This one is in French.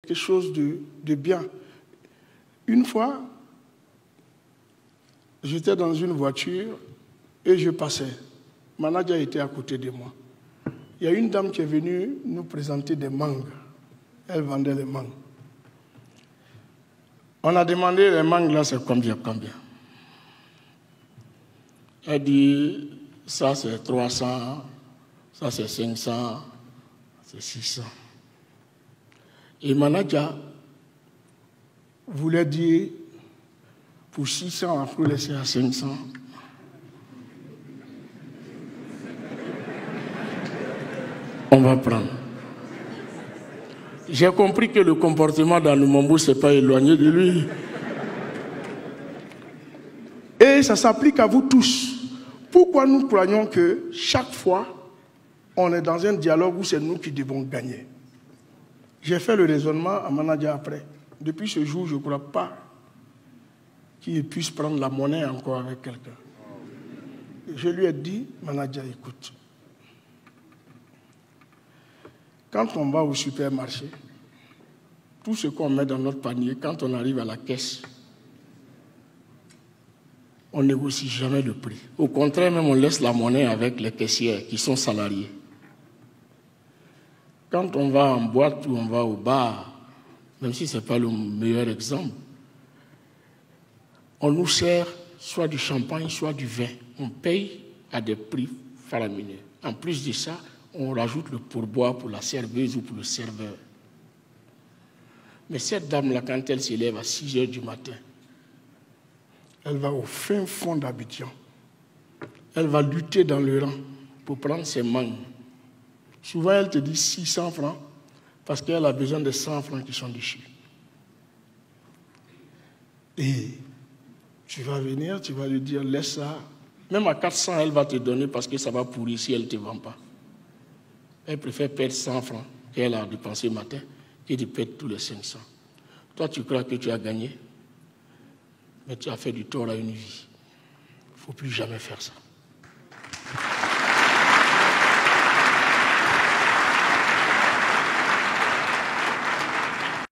quelque chose de bien. Une fois, j'étais dans une voiture et je passais. Manager était à côté de moi. Il y a une dame qui est venue nous présenter des mangues. Elle vendait les mangues. On a demandé les mangues là, c'est combien? Elle dit, ça c'est 300, ça c'est 500, c'est 600. Et manager voulait dire, pour 600, il faut laisser à 500. On va prendre. J'ai compris que le comportement dans le Mambou, ce n'est pas éloigné de lui. Et ça s'applique à vous tous. Pourquoi nous croyons que chaque fois, on est dans un dialogue où c'est nous qui devons gagner? J'ai fait le raisonnement à manager après. Depuis ce jour, je ne crois pas qu'il puisse prendre la monnaie encore avec quelqu'un. Je lui ai dit, manager, écoute, quand on va au supermarché, tout ce qu'on met dans notre panier, quand on arrive à la caisse, on ne négocie jamais le prix. Au contraire, même on laisse la monnaie avec les caissières qui sont salariés. Quand on va en boîte ou on va au bar, même si ce n'est pas le meilleur exemple, on nous sert soit du champagne, soit du vin. On paye à des prix faramineux. En plus de ça, on rajoute le pourboire pour la serveuse ou pour le serveur. Mais cette dame-là, quand elle s'élève à 6 heures du matin, elle va au fin fond d'Abidjan. Elle va lutter dans le rang pour prendre ses mangues. Souvent, elle te dit 600 francs parce qu'elle a besoin de 100 francs qui sont dessus. Et tu vas venir, tu vas lui dire, laisse ça. Même à 400, elle va te donner parce que ça va pourrir si elle ne te vend pas. Elle préfère perdre 100 francs qu'elle a dépensé le matin que de perdre tous les 500. Toi, tu crois que tu as gagné, mais tu as fait du tort à une vie. Il ne faut plus jamais faire ça.